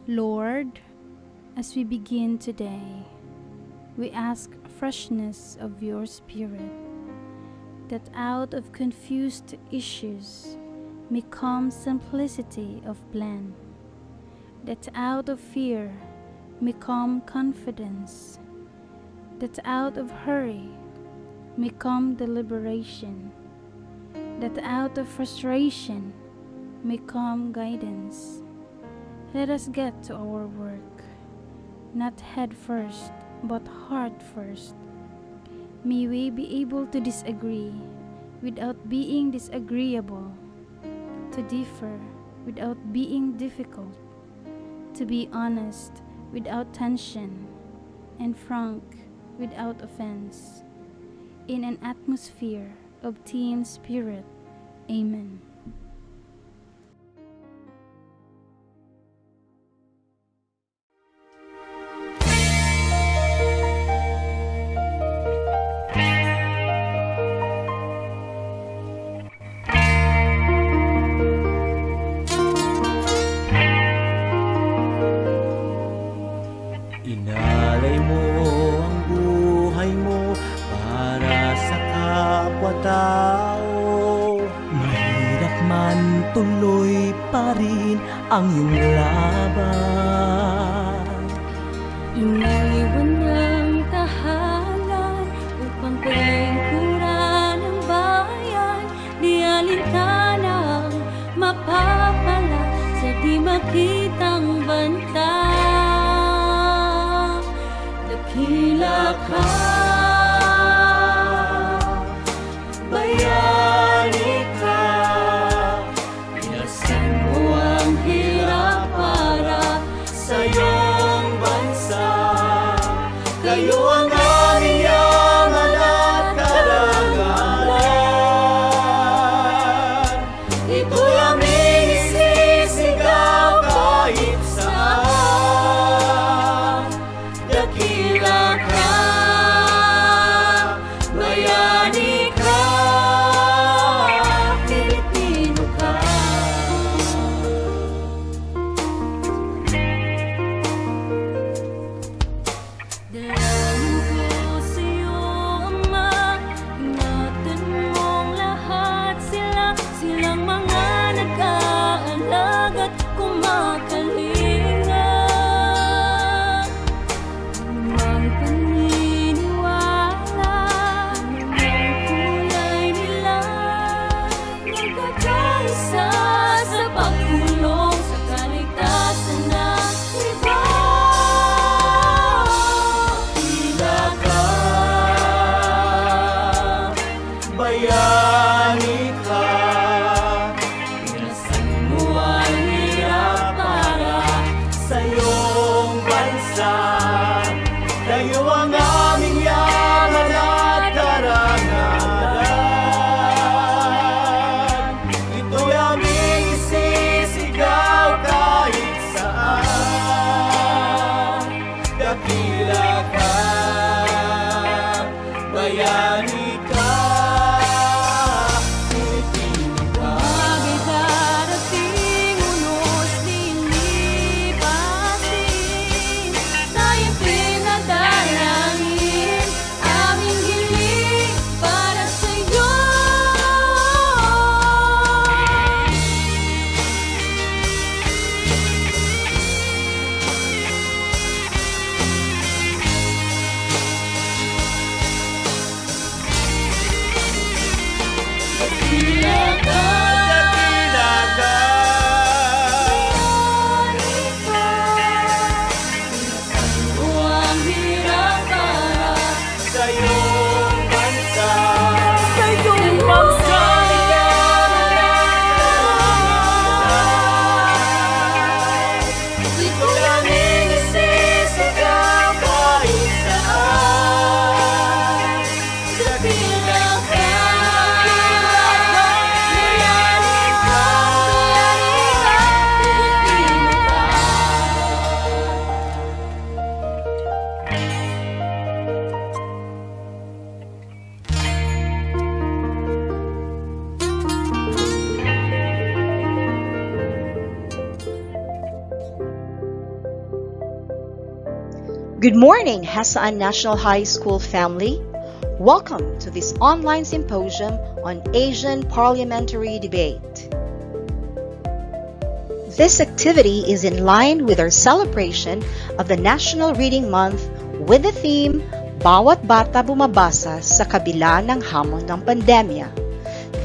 Lord, as we begin today, we ask freshness of your Spirit, that out of confused issues may come simplicity of plan, that out of fear may come confidence, that out of hurry may come deliberation, that out of frustration may come guidance. Let us get to our work, not head first, but heart first. May we be able to disagree without being disagreeable, to differ without being difficult, to be honest without tension, and frank without offense, in an atmosphere of team spirit. Amen. Inalay mo ang buhay mo para sa kapwa-tao. Mahirap man, tuloy pa rin ang iyong laban. Iniwan ng tahanan upang kulay-kura ng bayan, di alintanang mapapala sa di makitang banta. Dakila ka, bayani ka, binasan mo ang hirap para sa iyong bansa. Kayo ang aming yaman at karangalan. Ito'y aming isisigaw kahit saan. Dakila ka, Good morning, Hassan National High School family. Welcome to this online symposium on Asian Parliamentary Debate. This activity is in line with our celebration of the National Reading Month with the theme, Bawat Bata Bumabasa sa Kabila ng Hamon ng Pandemya.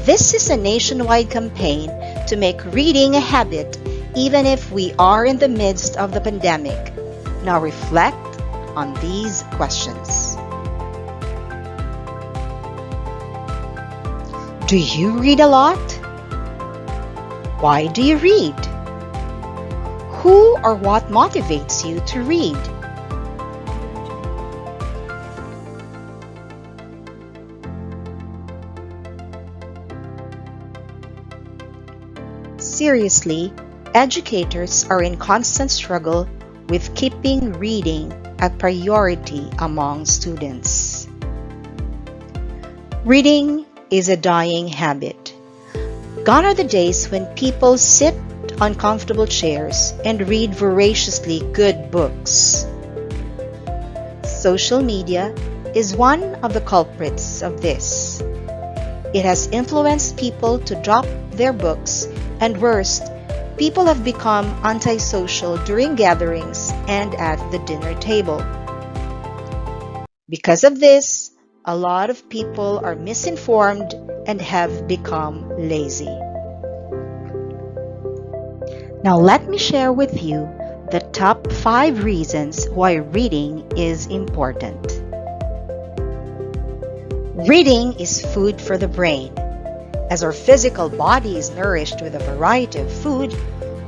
This is a nationwide campaign to make reading a habit even if we are in the midst of the pandemic. Now reflect on these questions. Do you read a lot? Why do you read? Who or what motivates you to read? Seriously, educators are in constant struggle with keeping reading a priority among students. Reading is a dying habit. Gone are the days when people sit on comfortable chairs and read voraciously good books. Social media is one of the culprits of this. It has influenced people to drop their books, and worst, people have become antisocial during gatherings and at the dinner table. Because of this, a lot of people are misinformed and have become lazy. Now let me share with you the top 5 reasons why reading is important. Reading is food for the brain. As our physical body is nourished with a variety of food,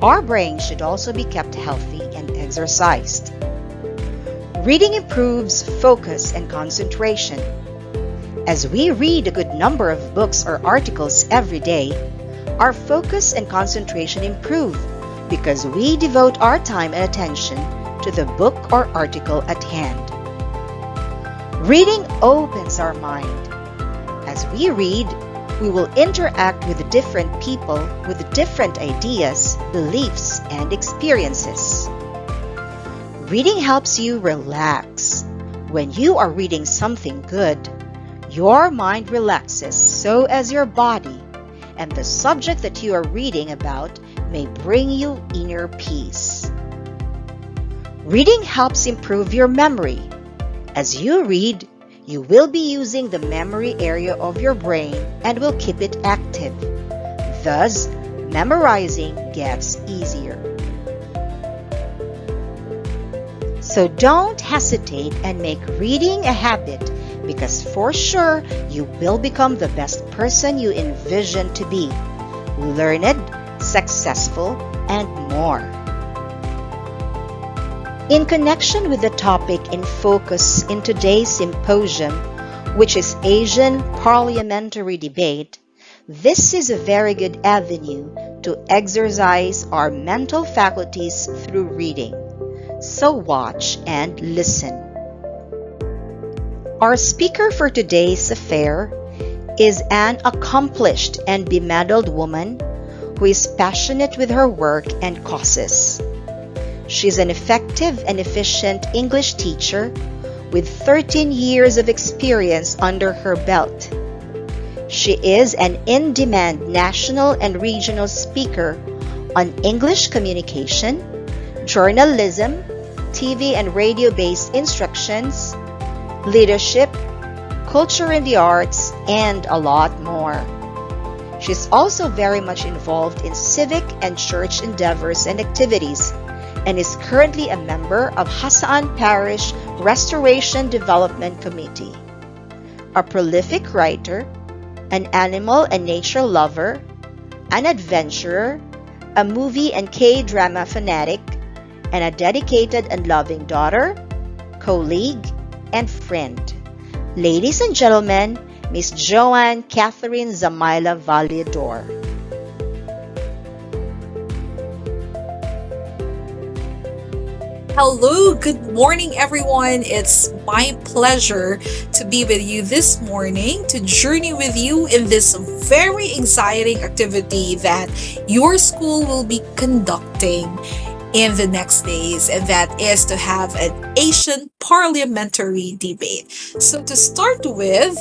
our brain should also be kept healthy and exercised. Reading improves focus and concentration. As we read a good number of books or articles every day, our focus and concentration improve because we devote our time and attention to the book or article at hand. Reading opens our mind. As we read, we will interact with different people with different ideas, beliefs, and experiences. Reading helps you relax. When you are reading something good, your mind relaxes so as your body and the subject that you are reading about may bring you inner peace. Reading helps improve your memory. As you read, you will be using the memory area of your brain and will keep it active. Thus, memorizing gets easier. So don't hesitate and make reading a habit because for sure you will become the best person you envision to be. Learned, successful, and more. In connection with the topic in focus in today's symposium, which is Asian Parliamentary Debate, this is a very good avenue to exercise our mental faculties through reading. So watch and listen. Our speaker for today's affair is an accomplished and bemedaled woman who is passionate with her work and causes. She's an effective and efficient English teacher with 13 years of experience under her belt. She is an in-demand national and regional speaker on English communication, journalism, TV and radio-based instructions, leadership, culture and the arts, and a lot more. She's also very much involved in civic and church endeavors and activities, and is currently a member of Hassan Parish Restoration Development Committee. A prolific writer, an animal and nature lover, an adventurer, a movie and K-drama fanatic, and a dedicated and loving daughter, colleague, and friend. Ladies and gentlemen, Miss Joanne Catherine Zamaila Vallador. Hello, good morning everyone. It's my pleasure to be with you this morning to journey with you in this very exciting activity that your school will be conducting. in the next days, and that is to have an Asian parliamentary debate. So to start with,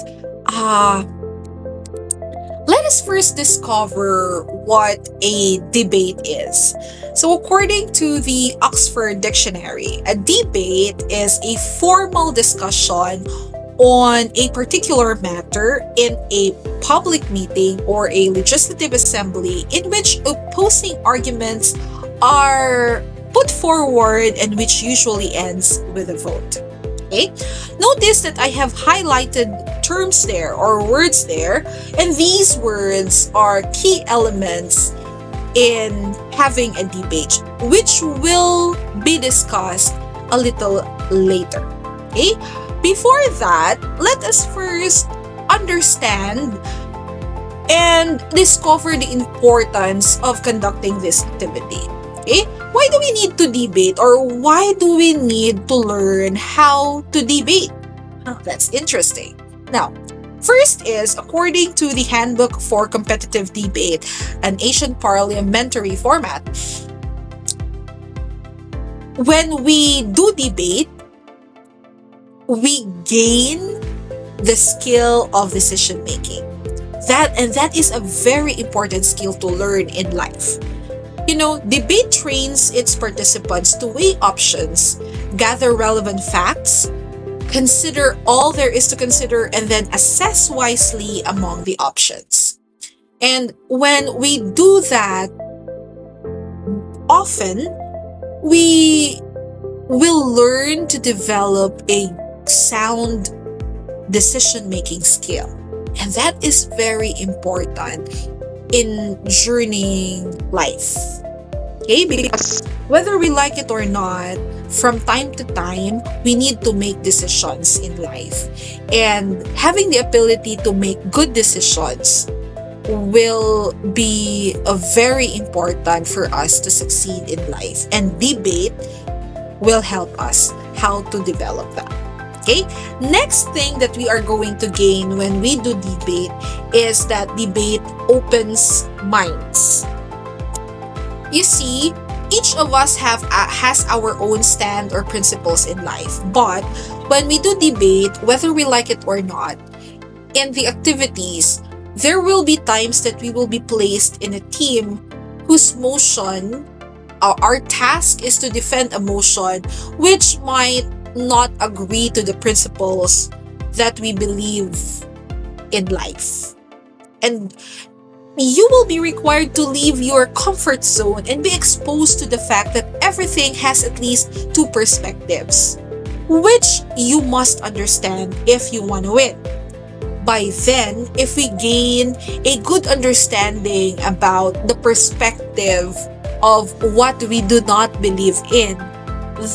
let us first discover what a debate is. So, according to the Oxford Dictionary, a debate is a formal discussion on a particular matter in a public meeting or a legislative assembly in which opposing arguments are put forward and which usually ends with a vote. Okay? Notice that I have highlighted terms there or words there, and these words are key elements in having a debate, which will be discussed a little later. Okay? Before that, let us first understand and discover the importance of conducting this activity. Okay? Why do we need to debate, or why do we need to learn how to debate? That's interesting. Now, first is, according to the Handbook for Competitive Debate, an Asian parliamentary format, when we do debate, we gain the skill of decision making. That is a very important skill to learn in life. You know, debate trains its participants to weigh options, gather relevant facts, consider all there is to consider, and then assess wisely among the options. And when we do that, often we will learn to develop a sound decision-making skill. And that is very important in journeying life. Okay? Because whether we like it or not, from time to time, we need to make decisions in life. And having the ability to make good decisions will be very important for us to succeed in life. And debate will help us how to develop that. Okay? Next thing that we are going to gain when we do debate is that debate opens minds. You see, each of us has our own stand or principles in life. But when we do debate, whether we like it or not, in the activities, there will be times that we will be placed in a team whose motion, our task is to defend a motion which might not agree to the principles that we believe in life. And you will be required to leave your comfort zone and be exposed to the fact that everything has at least two perspectives, which you must understand if you want to win. By then, if we gain a good understanding about the perspective of what we do not believe in,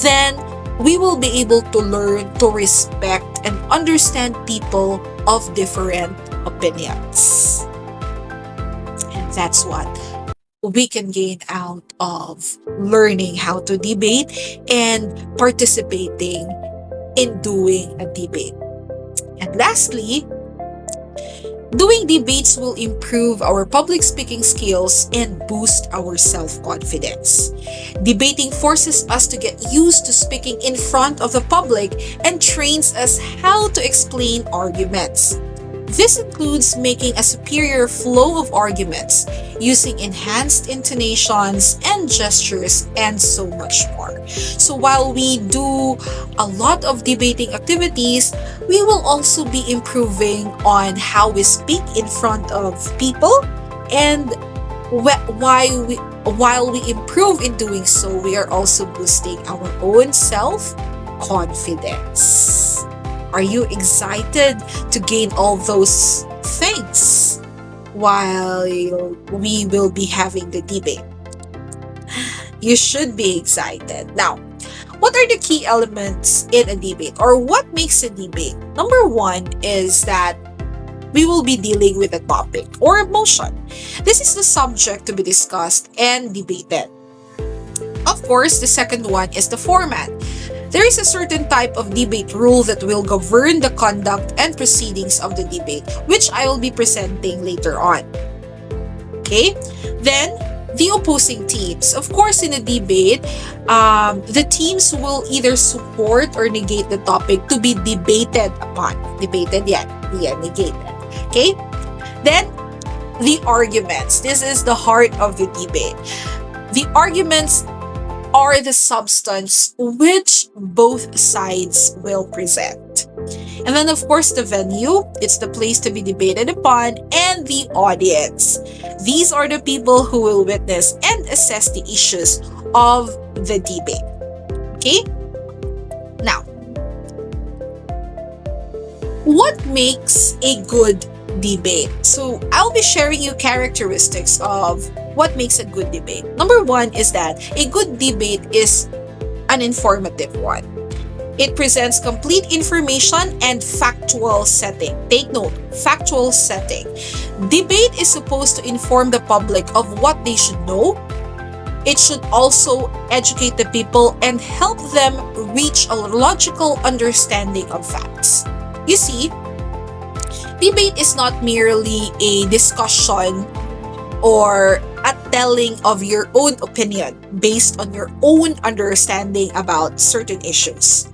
then we will be able to learn to respect and understand people of different opinions. And that's what we can gain out of learning how to debate and participating in doing a debate. And lastly, doing debates will improve our public speaking skills and boost our self-confidence. Debating forces us to get used to speaking in front of the public and trains us how to explain arguments. This includes making a superior flow of arguments, using enhanced intonations and gestures, and so much more. So while we do a lot of debating activities, we will also be improving on how we speak in front of people, and while we improve in doing so, we are also boosting our own self-confidence. Are you excited to gain all those things while we will be having the debate? You should be excited. Now, what are the key elements in a debate, or what makes a debate? Number one is that we will be dealing with a topic or a motion. This is the subject to be discussed and debated. Of course, the second one is the format. There is a certain type of debate rule that will govern the conduct and proceedings of the debate, which I will be presenting later on. Okay? Then, the opposing teams. Of course, in a debate, the teams will either support or negate the topic to be debated upon. Debated, yeah, negated. Okay? Then, the arguments. This is the heart of the debate. The arguments are the substance which both sides will present. And then, of course, the venue, it's the place to be debated upon, and the audience. These are the people who will witness and assess the issues of the debate. Okay? Now, what makes a good debate? So, I'll be sharing you characteristics of what makes a good debate. Number one is that a good debate is an informative one. It presents complete information and factual setting. Take note, factual setting. Debate is supposed to inform the public of what they should know. It should also educate the people and help them reach a logical understanding of facts. You see, debate is not merely a discussion or a telling of your own opinion based on your own understanding about certain issues.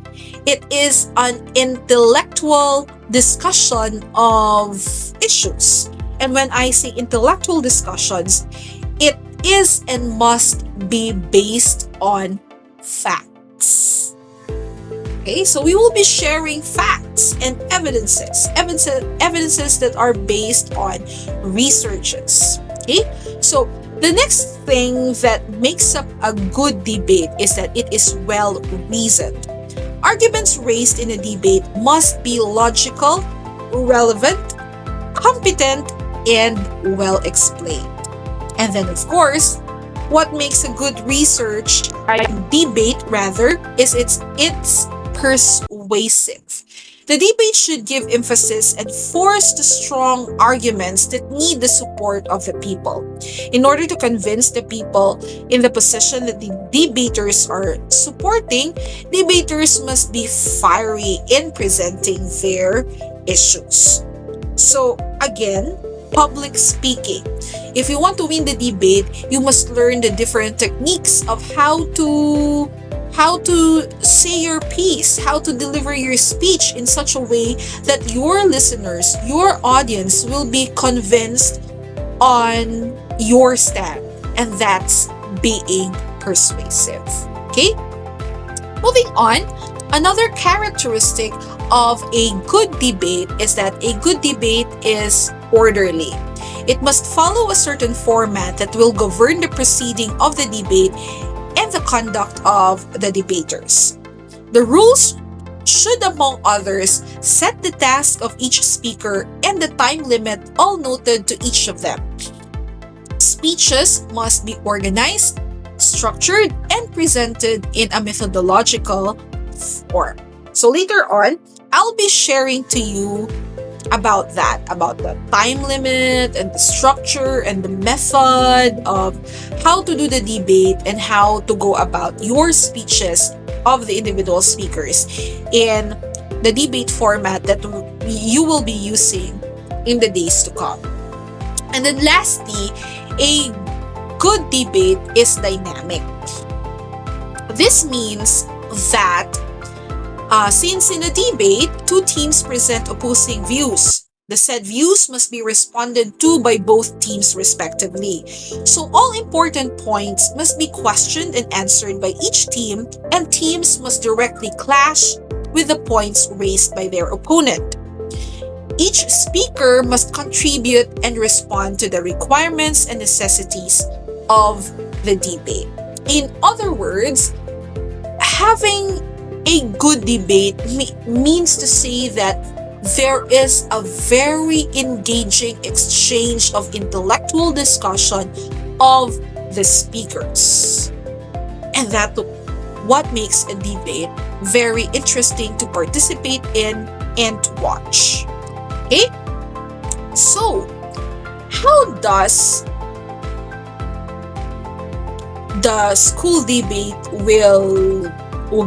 It is an intellectual discussion of issues. And when I say intellectual discussions, it is and must be based on facts. Okay, so we will be sharing facts and evidences that are based on researches. Okay, so the next thing that makes up a good debate is that it is well reasoned. Arguments raised in a debate must be logical, relevant, competent, and well explained. And then, of course, what makes a good debate is it's persuasive. The debate should give emphasis and force the strong arguments that need the support of the people. In order to convince the people in the position that the debaters are supporting, debaters must be fiery in presenting their issues. So, again, public speaking. If you want to win the debate, you must learn the different techniques of how to say your piece, how to deliver your speech in such a way that your listeners, your audience will be convinced on your stand. And that's being persuasive. Okay? Moving on, another characteristic of a good debate is that a good debate is orderly. It must follow a certain format that will govern the proceeding of the debate and the conduct of the debaters. The rules should, among others, set the task of each speaker and the time limit all noted to each of them. Speeches must be organized, structured, and presented in a methodological form. So later on, I'll be sharing to you about the time limit and the structure and the method of how to do the debate and how to go about your speeches of the individual speakers in the debate format that you will be using in the days to come. And then lastly, a good debate is dynamic. This means that since in a debate, two teams present opposing views, the said views must be responded to by both teams respectively. So all important points must be questioned and answered by each team, and teams must directly clash with the points raised by their opponent. Each speaker must contribute and respond to the requirements and necessities of the debate. In other words, having a good debate means to say that there is a very engaging exchange of intellectual discussion of the speakers. And that's what makes a debate very interesting to participate in and to watch. Okay? So, how does the school debate will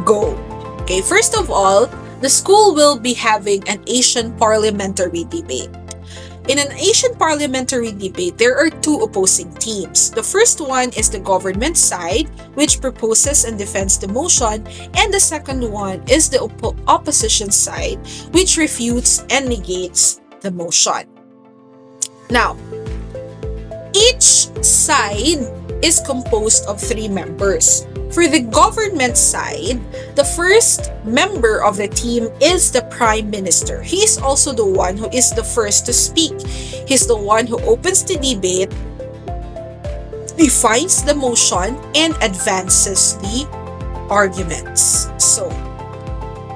go? Okay, first of all, the school will be having an Asian parliamentary debate. In an Asian parliamentary debate, there are two opposing teams. The first one is the government side, which proposes and defends the motion, and the second one is the opposition side, which refutes and negates the motion. Now, each side is composed of 3 members. For the government side, the first member of the team is the Prime Minister. He is also the one who is the first to speak. He's the one who opens the debate, defines the motion, and advances the arguments. So,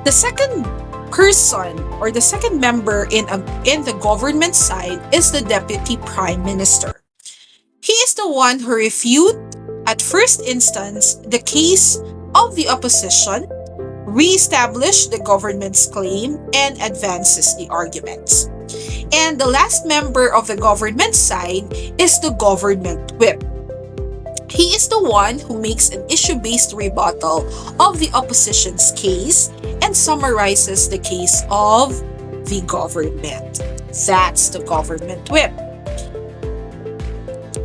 the second person or the second member in the government side is the Deputy Prime Minister. He is the one who refutes at first instance the case of the opposition, re-establishes the government's claim, and advances the arguments. And the last member of the government side is the government whip. He is the one who makes an issue-based rebuttal of the opposition's case and summarizes the case of the government. That's the government whip.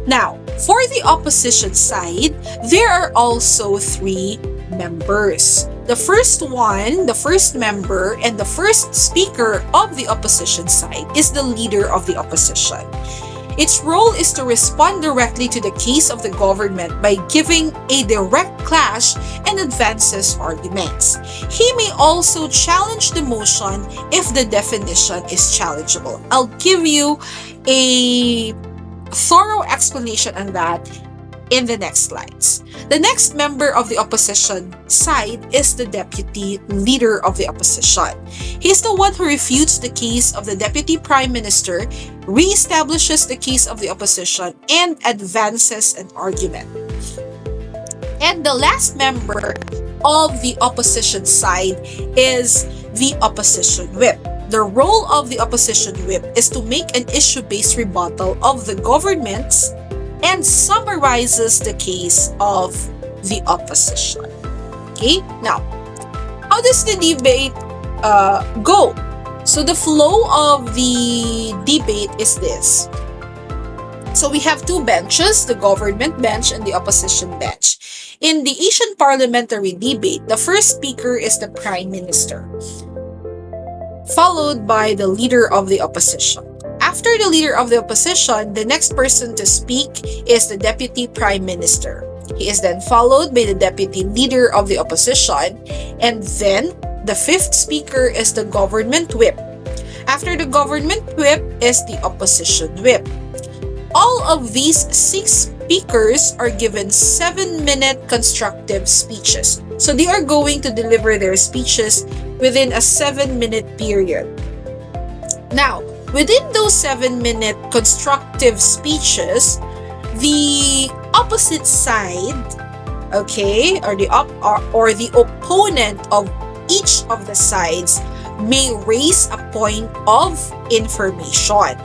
Now, for the opposition side, there are also 3 members. The first member, and the first speaker of the opposition side is the leader of the opposition. Its role is to respond directly to the case of the government by giving a direct clash and advances arguments. He may also challenge the motion if the definition is challengeable. I'll give you a thorough explanation on that in the next slides. The next member of the opposition side is the deputy leader of the opposition. He is the one who refutes the case of the deputy prime minister, re-establishes the case of the opposition, and advances an argument. And the last member of the opposition side is the opposition whip. The role of the opposition whip is to make an issue-based rebuttal of the government's and summarizes the case of the opposition. Okay, now, how does the debate go? So the flow of the debate is this. So we have 2 benches, the government bench and the opposition bench. In the Asian parliamentary debate, the first speaker is the Prime Minister, followed by the leader of the opposition. After the leader of the opposition, the next person to speak is the Deputy Prime Minister. He is then followed by the Deputy Leader of the opposition, and then the 5th speaker is the Government Whip. After the Government Whip is the Opposition Whip. All of these 6 speakers are given 7-minute constructive speeches. So they are going to deliver their speeches within a 7-minute period. Now, within those 7-minute constructive speeches, the opposite side, okay, or the opponent of each of the sides may raise a point of information.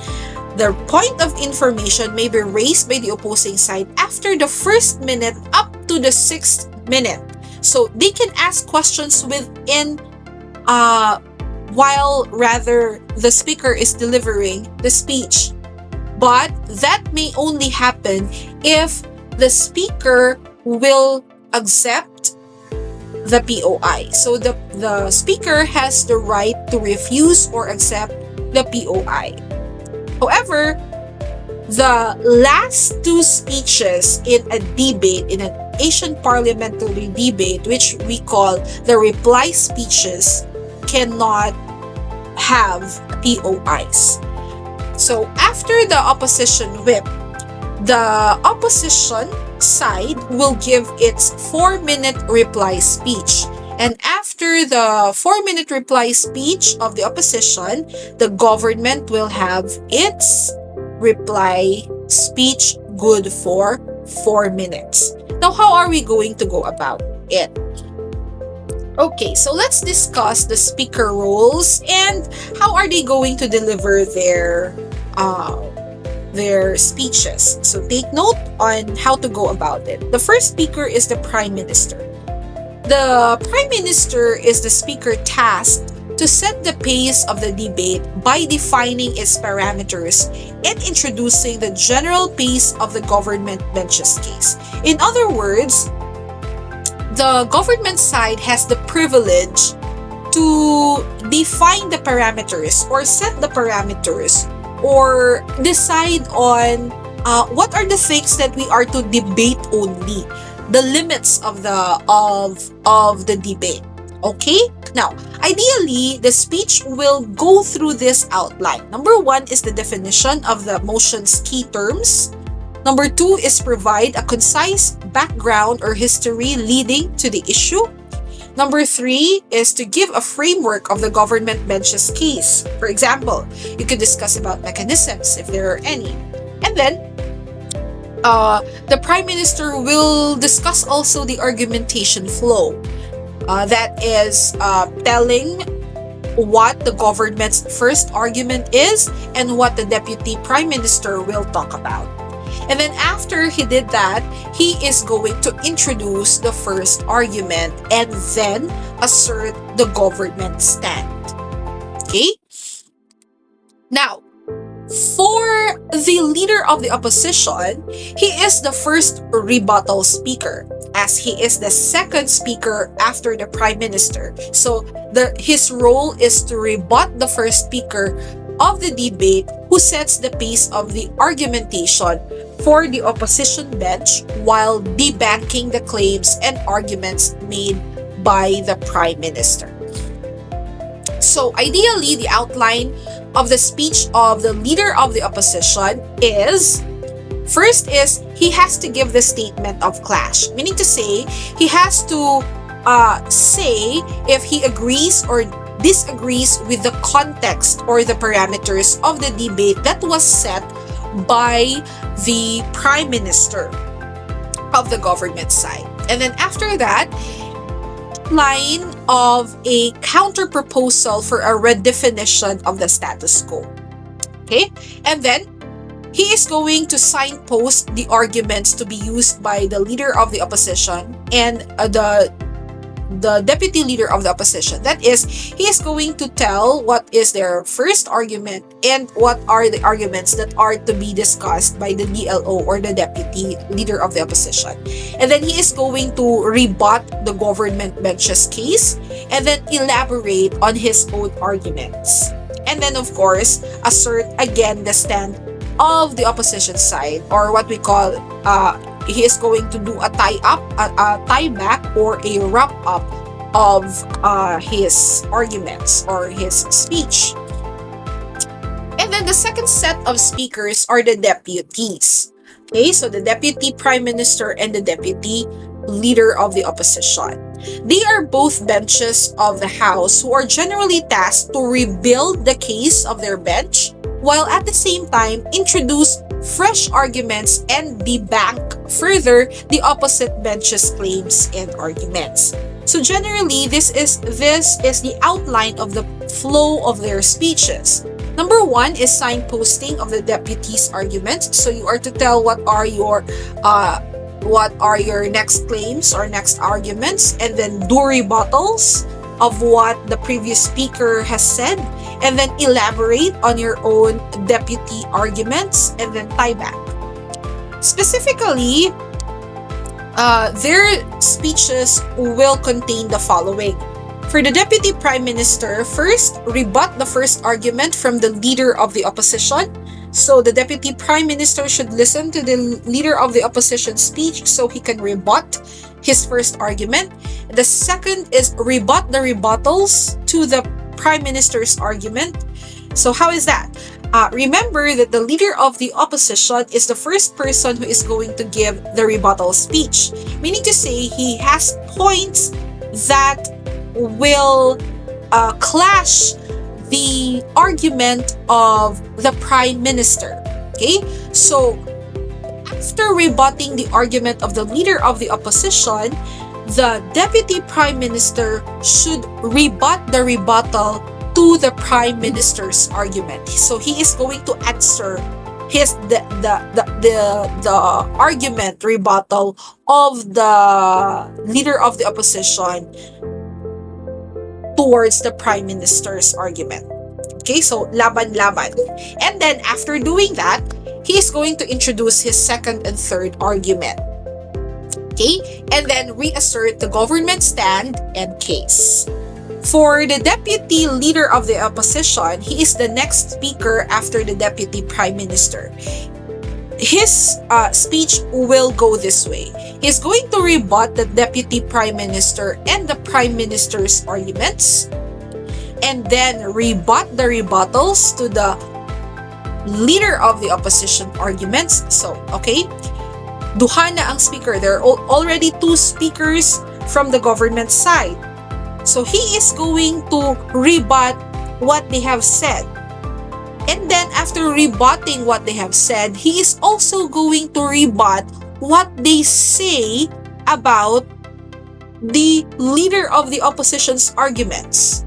The point of information may be raised by the opposing side after the 1st minute up to the 6th minute. So they can ask questions within while the speaker is delivering the speech. But that may only happen if the speaker will accept the POI. So the speaker has the right to refuse or accept the POI. However, the last 2 speeches in a debate, in an Asian parliamentary debate, which we call the reply speeches, cannot have POIs. So after the opposition whip, the opposition side will give its 4-minute reply speech. And after the 4-minute reply speech of the opposition, the government will have its reply speech good for 4 minutes. Now, how are we going to go about it? Okay, so let's discuss the speaker roles and how are they going to deliver their speeches. So take note on how to go about it. The first speaker is the Prime Minister. The Prime Minister is the speaker tasked to set the pace of the debate by defining its parameters and introducing the general pace of the government bench's case. In other words, the government side has the privilege to define the parameters or set the parameters or decide on what are the things that we are to debate only, the limits of the debate. Okay? Now, ideally, the speech will go through this outline. Number one is the definition of the motion's key terms. Number two is provide a concise background or history leading to the issue. Number three is to give a framework of the government bench's case. For example, you could discuss about mechanisms if there are any. And then, the Prime Minister will discuss also the argumentation flow. That is telling what the government's first argument is and what the Deputy Prime Minister will talk about. And then after he did that, he is going to introduce the first argument and then assert the government stand. Okay? Now, for the leader of the opposition, he is the first rebuttal speaker, as he is the second speaker after the Prime Minister. So his role is to rebut the first speaker of the debate who sets the pace of the argumentation for the opposition bench while debunking the claims and arguments made by the Prime Minister. So ideally, the outline of the speech of the leader of the opposition is, first is he has to give the statement of clash, meaning to say he has to say if he agrees or disagrees with the context or the parameters of the debate that was set by the Prime Minister of the government side. And then after that, line of a counter proposal for a redefinition of the status quo. Okay? And then he is going to signpost the arguments to be used by the leader of the opposition and the deputy leader of the opposition. That is, he is going to tell what is their first argument and what are the arguments that are to be discussed by the DLO or the deputy leader of the opposition. And then he is going to rebut the government bench's case and then elaborate on his own arguments. And then, of course, assert again the stand of the opposition side, or what we call he is going to do a tie back or a wrap up of his arguments or his speech. And then the second set of speakers are the deputies. Okay, so the Deputy Prime Minister and the Deputy Leader of the Opposition. They are both benches of the House who are generally tasked to rebuild the case of their bench, while at the same time introduce fresh arguments and debunk further the opposite bench's claims and arguments. So generally, this is the outline of the flow of their speeches. Number one is signposting of the deputy's arguments. So you are to tell what are your next claims or next arguments, and then do rebuttals of what the previous speaker has said, and then elaborate on your own deputy arguments, and then tie back. Specifically, their speeches will contain the following. For the Deputy Prime Minister, first, rebut the first argument from the leader of the opposition. So the Deputy Prime Minister should listen to the leader of the opposition speech so he can rebut his first argument. The second is rebut the rebuttals to the Prime Minister's argument. So how is that? Remember that the leader of the opposition is the first person who is going to give the rebuttal speech, meaning to say he has points that will clash the argument of the Prime Minister. Okay? So after rebutting the argument of the leader of the opposition, the Deputy Prime Minister should rebut the rebuttal to the Prime Minister's argument. So he is going to answer the argument rebuttal of the leader of the opposition to towards the Prime Minister's argument. Okay, so laban-laban. And then after doing that, he is going to introduce his second and third argument. Okay, and then reassert the government stand and case. For the deputy leader of the opposition, he is the next speaker after the deputy prime minister. His speech will go this way. He's going to rebut the deputy prime minister and the prime minister's arguments, and then rebut the rebuttals to the leader of the opposition arguments. So, okay, duha na ang speaker. There are already two speakers from the government side. So he is going to rebut what they have said. And then after rebutting what they have said, he is also going to rebut what they say about the leader of the opposition's arguments.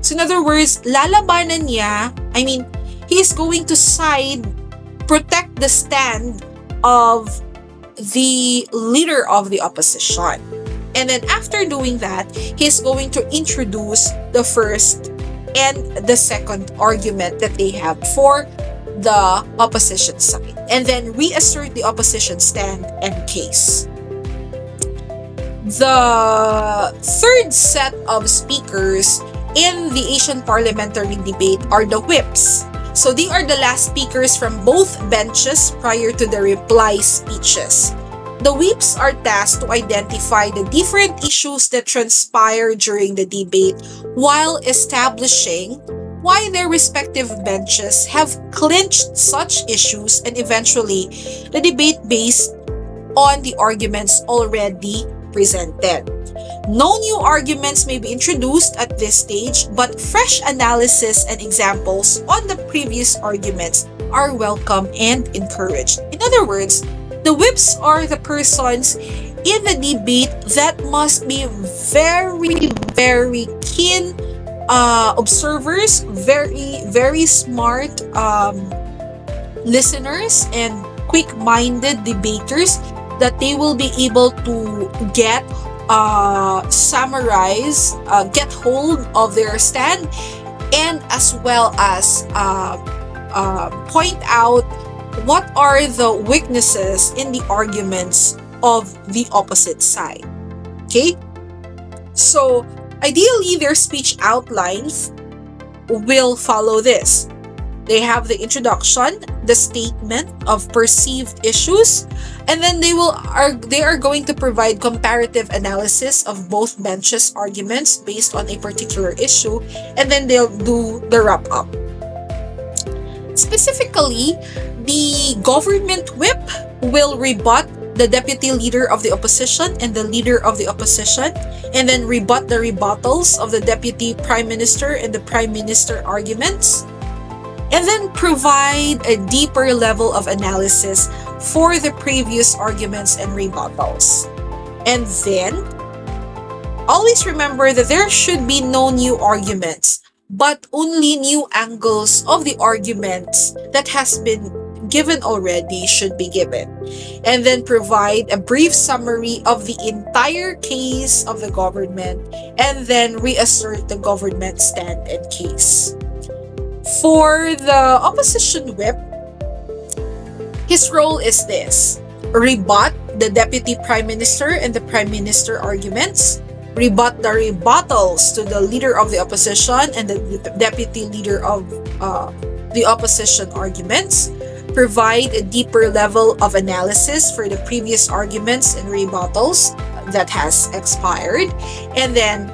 So in other words, lalabanan niya, he is going to protect the stand of the leader of the opposition. And then after doing that, he's going to introduce the first and the second argument that they have for the opposition side, and then reassert the opposition stand and case. The third set of speakers in the Asian parliamentary debate are the whips. So they are the last speakers from both benches prior to the reply speeches. The whips are tasked to identify the different issues that transpire during the debate while establishing why their respective benches have clinched such issues, and eventually the debate based on the arguments already presented. No new arguments may be introduced at this stage, but fresh analysis and examples on the previous arguments are welcome and encouraged. In other words, the whips are the persons in the debate that must be very, very keen observers, very, very smart listeners, and quick-minded debaters that they will be able to get summarize, get hold of their stand, and as well as point out what are the weaknesses in the arguments of the opposite side. Okay? So, ideally, their speech outlines will follow this. They have the introduction, the statement of perceived issues, and then they are going to provide comparative analysis of both benches' arguments based on a particular issue, and then they'll do the wrap-up. Specifically, the government whip will rebut the deputy leader of the opposition and the leader of the opposition, and then rebut the rebuttals of the deputy prime minister and the prime minister arguments, and then provide a deeper level of analysis for the previous arguments and rebuttals. And then, always remember that there should be no new arguments, but only new angles of the arguments that has been given already should be given. And then provide a brief summary of the entire case of the government, and then reassert the government stand and case. For the opposition whip, his role is this: rebut the deputy prime minister and the prime minister arguments, rebut the rebuttals to the leader of the opposition and the deputy leader of the opposition arguments, provide a deeper level of analysis for the previous arguments and rebuttals that has expired, and then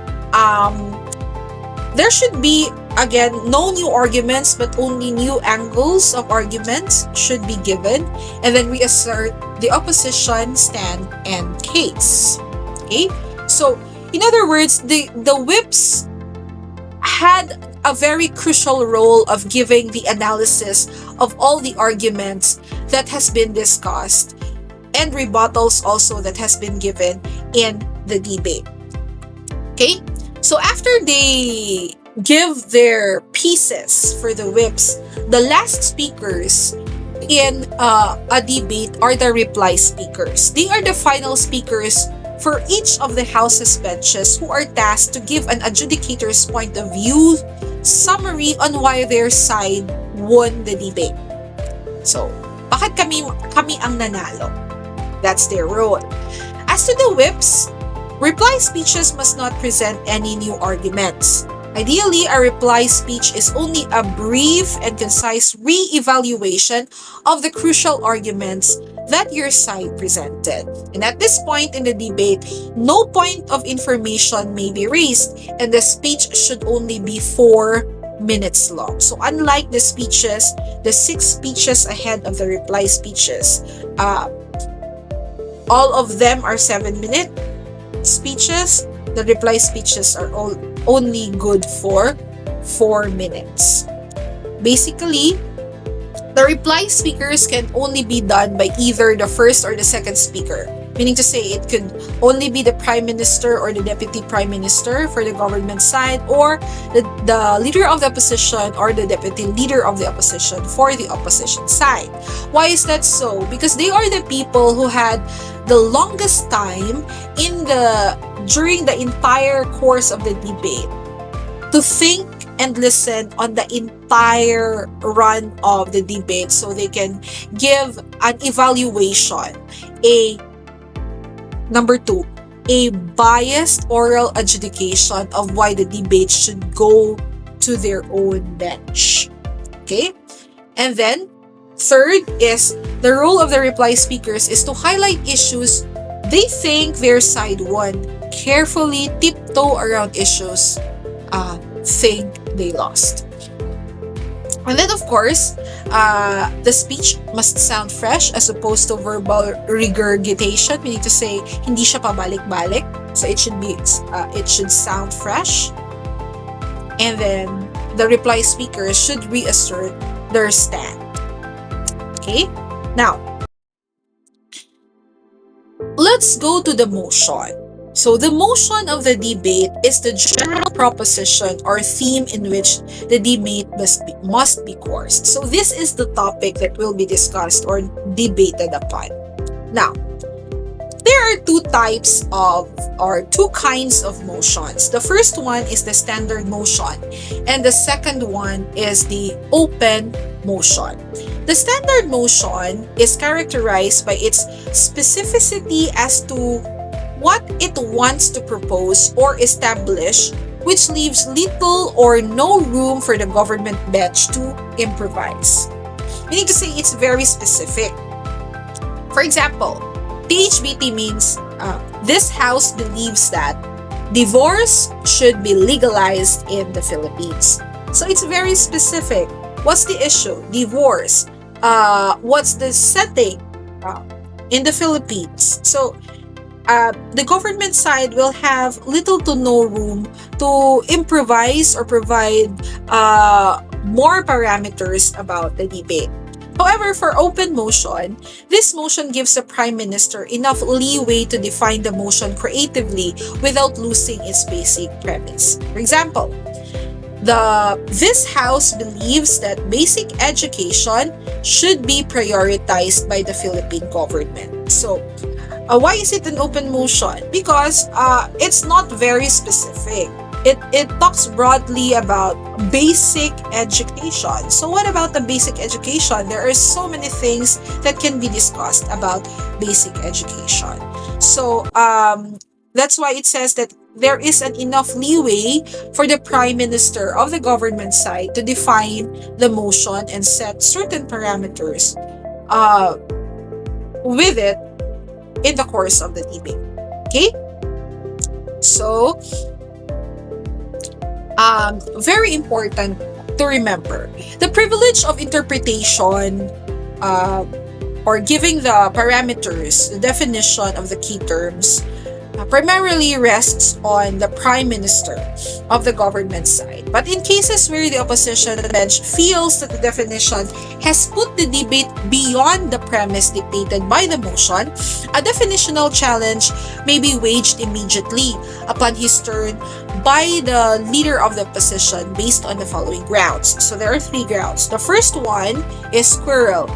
there should be, again, no new arguments, but only new angles of arguments should be given, and then reassert the opposition stand and case. Okay? So, in other words, the whips had a very crucial role of giving the analysis of all the arguments that has been discussed, and rebuttals also that has been given in the debate. Okay? So after they give their pieces for the whips, the last speakers in a debate are the reply speakers. They are the final speakers for each of the House's benches who are tasked to give an adjudicator's point of view summary on why their side won the debate. So, bakit kami ang nanalo? That's their role. As to the whips, reply speeches must not present any new arguments. Ideally, a reply speech is only a brief and concise re-evaluation of the crucial arguments that your side presented. And at this point in the debate, no point of information may be raised, and the speech should only be 4 minutes long. So unlike the speeches, the 6 speeches ahead of the reply speeches, all of them are 7-minute speeches. The reply speeches are all only good for 4 minutes. Basically, the reply speakers can only be done by either the first or the second speaker. Meaning to say, it could only be the Prime Minister or the Deputy Prime Minister for the government side, or the Leader of the Opposition or the Deputy Leader of the Opposition for the opposition side. Why is that so? Because they are the people who had the longest time during the entire course of the debate to think and listen on the entire run of the debate, so they can give an evaluation. Number 2, a biased oral adjudication of why the debate should go to their own bench. Okay? And then, third is the role of the reply speakers is to highlight issues they think their side won, carefully tiptoe around issues think they lost. And then, of course, the speech must sound fresh as opposed to verbal regurgitation, meaning to say, hindi siya pabalik-balik. So it should sound fresh. And then, the reply speakers should reassert their stand. Okay? Now, let's go to the motion. So the motion of the debate is the general proposition or theme in which the debate must be coursed. So this is the topic that will be discussed or debated upon. Now, there are two kinds of motions. The first one is the standard motion, and the second one is the open motion. The standard motion is characterized by its specificity as to what it wants to propose or establish, which leaves little or no room for the government bench to improvise. Meaning to say, it's very specific. For example, PHBT means this house believes that divorce should be legalized in the Philippines. So it's very specific. What's the issue? Divorce. What's the setting in the Philippines? So the government side will have little to no room to improvise or provide more parameters about the debate. However, for open motion, this motion gives the Prime Minister enough leeway to define the motion creatively without losing its basic premise. For example, this House believes that basic education should be prioritized by the Philippine government. So, why is it an open motion? Because it's not very specific. It talks broadly about basic education. So what about the basic education? There are so many things that can be discussed about basic education. So that's why it says that there is an enough leeway for the Prime Minister of the government side to define the motion and set certain parameters with it in the course of the debate. Okay? So, very important to remember. The privilege of interpretation or giving the parameters, the definition of the key terms, primarily rests on the Prime Minister of the government side. But in cases where the opposition bench feels that the definition has put the debate beyond the premise dictated by the motion, a definitional challenge may be waged immediately upon his turn by the leader of the opposition based on the following grounds. So there are 3 grounds. The first one is squirrel,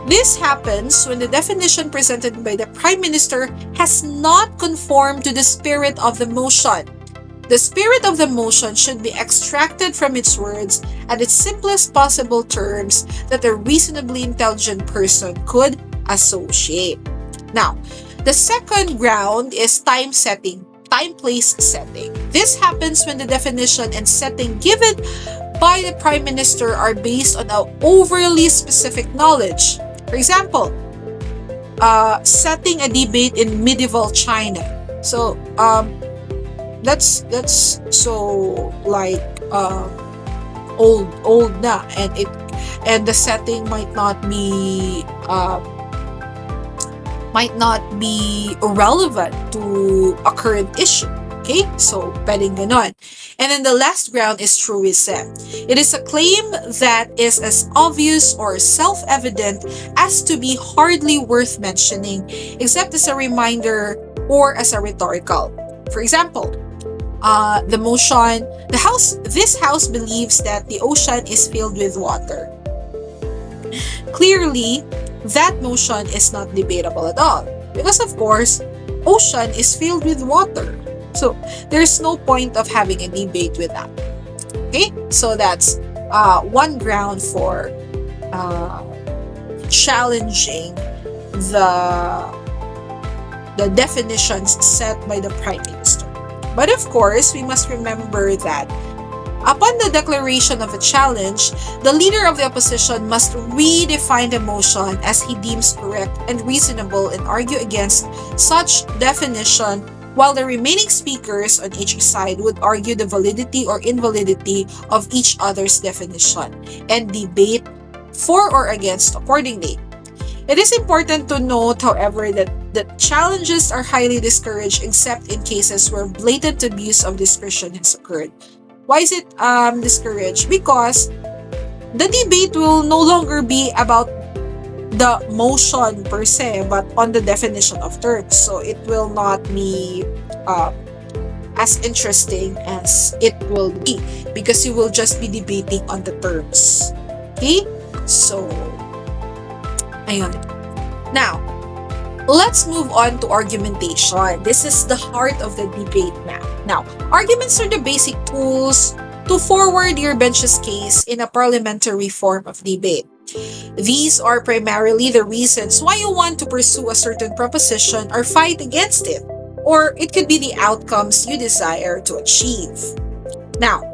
This happens when the definition presented by the Prime Minister has not conformed to the spirit of the motion. The spirit of the motion should be extracted from its words at its simplest possible terms that a reasonably intelligent person could associate. Now, the second ground is time setting, time-place setting. This happens when the definition and setting given by the Prime Minister are based on an overly specific knowledge. For example, setting a debate in medieval China. So, that's so like old na, and the setting might not be relevant to a current issue. Okay? So, pwedeng ganon. And then the last ground is truism. It is a claim that is as obvious or self-evident as to be hardly worth mentioning, except as a reminder or as a rhetorical. For example, the motion, this house believes that the ocean is filled with water. Clearly, that motion is not debatable at all. Because of course, ocean is filled with water. So, there's no point of having a debate with that. Okay? So, that's one ground for challenging the definitions set by the Prime Minister. But of course, we must remember that upon the declaration of a challenge, the leader of the opposition must redefine the motion as he deems correct and reasonable and argue against such definition, while the remaining speakers on each side would argue the validity or invalidity of each other's definition and debate for or against accordingly. It is important to note, however, that challenges are highly discouraged except in cases where blatant abuse of discretion has occurred. Why is it discouraged? Because the debate will no longer be about the motion per se, but on the definition of terms. So it will not be as interesting as it will be because you will just be debating on the terms. Okay? So, ayun. Now, let's move on to argumentation. This is the heart of the debate now. Now, arguments are the basic tools to forward your bench's case in a parliamentary form of debate. These are primarily the reasons why you want to pursue a certain proposition or fight against it, or it could be the outcomes you desire to achieve. Now,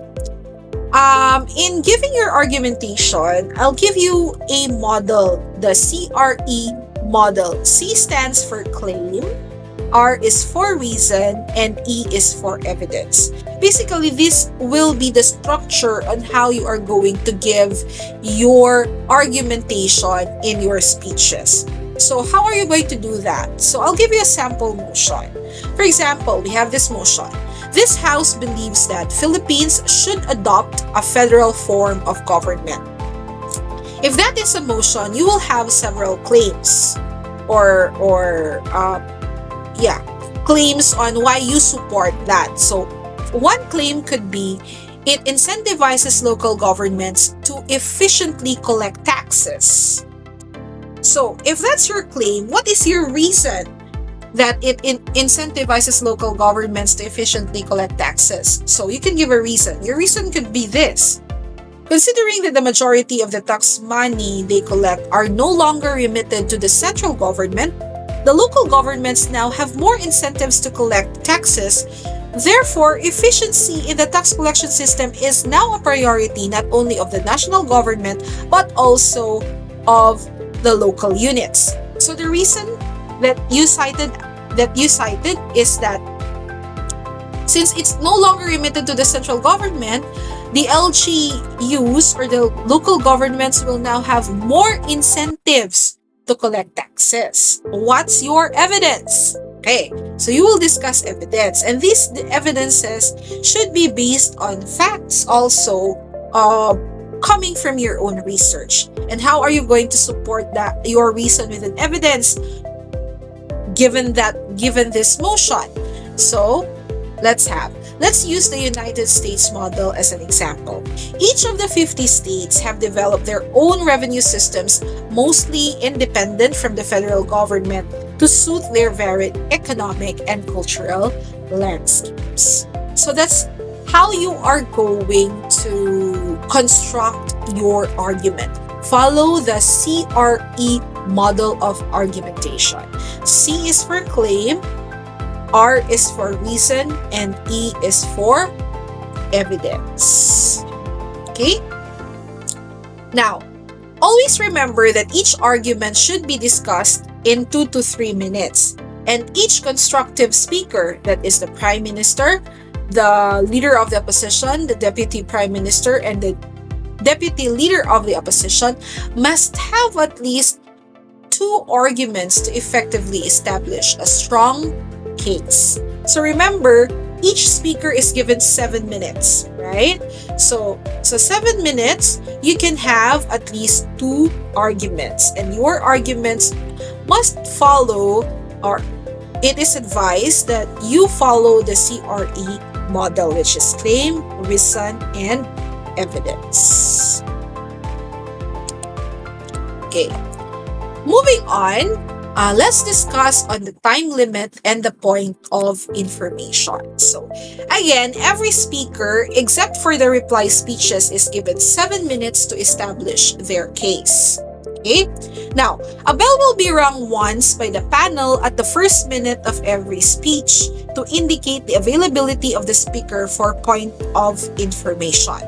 in giving your argumentation, I'll give you a model, the CRE model. C stands for claim, R is for reason, and E is for evidence. Basically, this will be the structure on how you are going to give your argumentation in your speeches. So how are you going to do that? So I'll give you a sample motion. For example, we have this motion. This House believes that Philippines should adopt a federal form of government. If that is a motion, you will have several claims claims on why you support that. So one claim could be it incentivizes local governments to efficiently collect taxes. So if that's your claim, what is your reason that it incentivizes local governments to efficiently collect taxes? So you can give a reason. Your reason could be this. Considering that the majority of the tax money they collect are no longer remitted to the central government, the local governments now have more incentives to collect taxes. Therefore, efficiency in the tax collection system is now a priority not only of the national government but also of the local units. So the reason that you cited is that since it's no longer remitted to the central government, the LGUs or the local governments will now have more incentives to collect taxes. What's your evidence? Okay, so you will discuss evidence, and these evidences should be based on facts also coming from your own research. And how are you going to support your reason with an evidence given this motion? So let's use the United States model as an example. Each of the 50 states have developed their own revenue systems mostly independent from the federal government to suit their varied economic and cultural landscapes. So that's how you are going to construct your argument. Follow the CRE model of argumentation. C is for claim, R is for reason, and E is for evidence. Okay? Now, always remember that each argument should be discussed in 2 to 3 minutes, and each constructive speaker, that is the Prime Minister, the Leader of the Opposition, the Deputy Prime Minister, and the Deputy Leader of the Opposition, must have at least 2 arguments to effectively establish a strong case. So remember, each speaker is given 7 minutes, right? So 7 minutes, you can have at least 2 arguments, and your arguments must follow, or it is advised that you follow the CRE model, which is claim, reason, and evidence. Okay, moving on, let's discuss on the time limit and the point of information. So again, every speaker, except for the reply speeches, is given 7 minutes to establish their case. Okay? Now, a bell will be rung once by the panel at the first minute of every speech to indicate the availability of the speaker for point of information,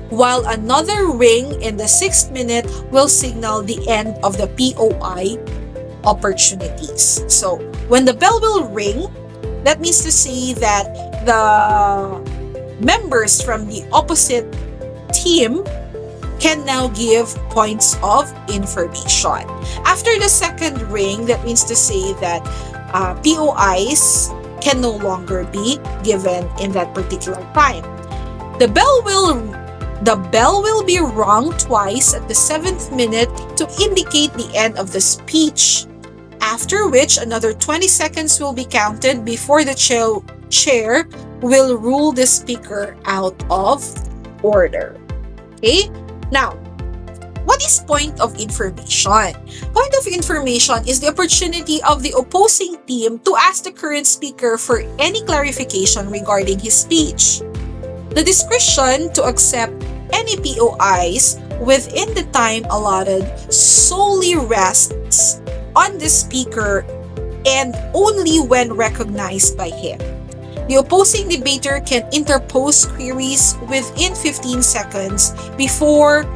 while another ring in the 6th minute will signal the end of the POI opportunities. So, when the bell will ring, that means to say that the members from the opposite team can now give points of information. After the second ring, that means to say that POIs can no longer be given in that particular time. The bell will be rung twice at the 7th minute to indicate the end of the speech, after which another 20 seconds will be counted before the chair will rule the speaker out of order. Okay? Now, what is point of information? Point of information is the opportunity of the opposing team to ask the current speaker for any clarification regarding his speech. The discretion to accept any POIs within the time allotted solely rests on the speaker and only when recognized by him. The opposing debater can interpose queries within 15 seconds before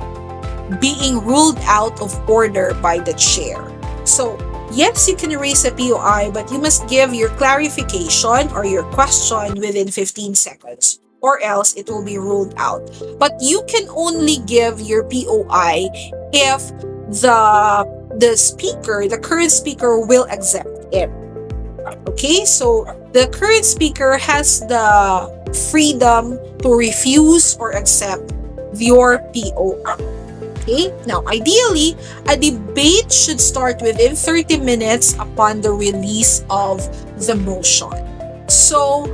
being ruled out of order by the chair. So, yes, you can raise a POI, but you must give your clarification or your question within 15 seconds, or else it will be ruled out. But you can only give your POI if the current speaker will accept it. Okay, so the current speaker has the freedom to refuse or accept your POI. Okay, now ideally, a debate should start within 30 minutes upon the release of the motion. So,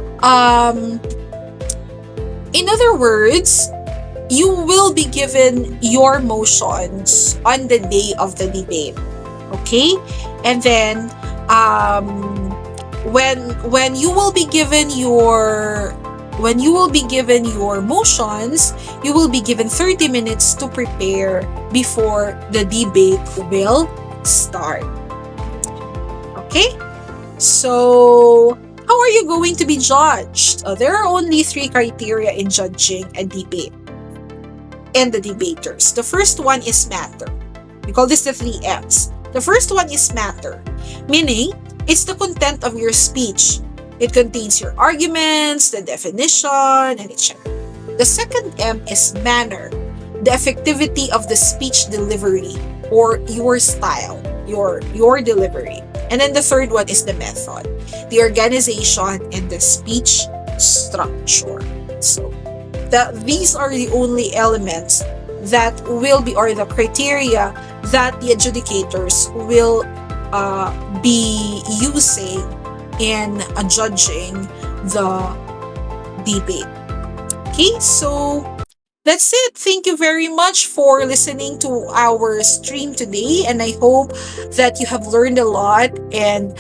in other words, you will be given your motions on the day of the debate. Okay, and then when you will be given your motions, you will be given 30 minutes to prepare before the debate will start. Okay? So, how are you going to be judged? There are only 3 criteria in judging a debate and the debaters. The first one is matter. We call this the 3 M's. The first one is matter, meaning it's the content of your speech. It contains your arguments, the definition, and etc. The second M is manner, the effectivity of the speech delivery or your style, your delivery. And then the third one is the method, the organization, and the speech structure. So these are the only elements that will be, or the criteria that the adjudicators will be using in judging the debate. Okay, so That's it. Thank you very much for listening to our stream today. And I hope that you have learned a lot. And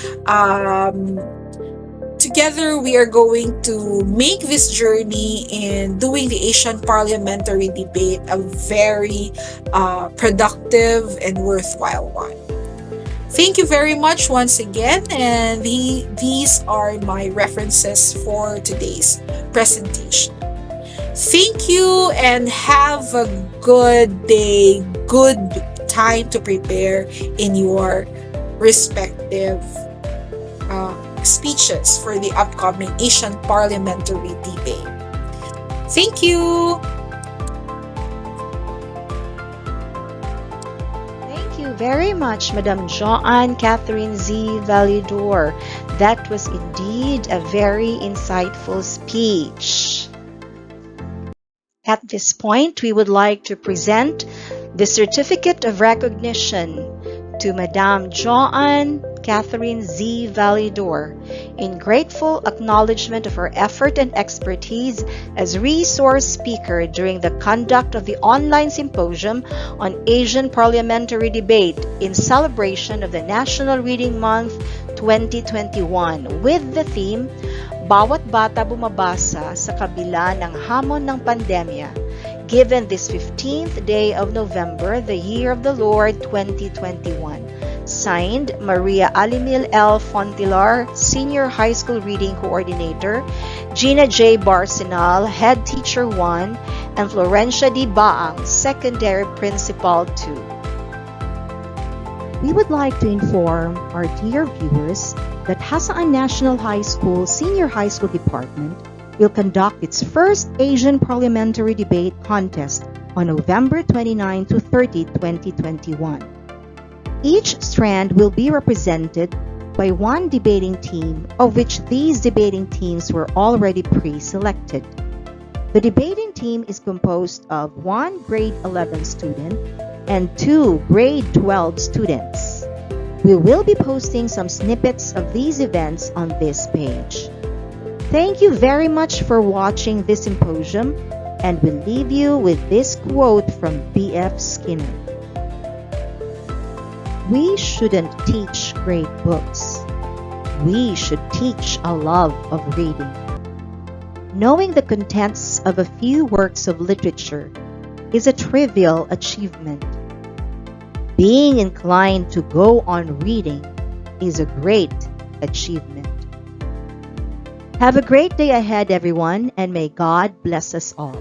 together, we are going to make this journey in doing the Asian parliamentary debate a very productive and worthwhile one. Thank you very much once again, and these are my references for today's presentation. Thank you and have a good day, good time to prepare in your respective speeches for the upcoming Asian parliamentary debate. Thank you. Thank you very much, Madam Joanne Catherine Z. Validor. That was indeed a very insightful speech. At this point, we would like to present the Certificate of Recognition to Madam Joanne Catherine Z. Validor in grateful acknowledgement of her effort and expertise as resource speaker during the conduct of the online symposium on Asian parliamentary debate in celebration of the National Reading Month 2021 with the theme Bawat Bata Bumabasa sa Kabila ng Hamon ng Pandemya, given this 15th day of November, the year of the Lord 2021. Signed, Maria Alimil L. Fontilar, Senior High School Reading Coordinator, Gina J. Barcinal, Head Teacher 1, and Florencia D. Baang, Secondary Principal 2. We would like to inform our dear viewers that Hasaan National High School Senior High School Department will conduct its first Asian Parliamentary Debate Contest on November 29 to 30, 2021. Each strand will be represented by one debating team, of which these debating teams were already pre-selected. The debating team is composed of one grade 11 student and two grade 12 students. We will be posting some snippets of these events on this page. Thank you very much for watching this symposium, and we'll leave you with this quote from B.F. Skinner. We shouldn't teach great books. We should teach a love of reading. Knowing the contents of a few works of literature is a trivial achievement. Being inclined to go on reading is a great achievement. Have a great day ahead, everyone, and may God bless us all.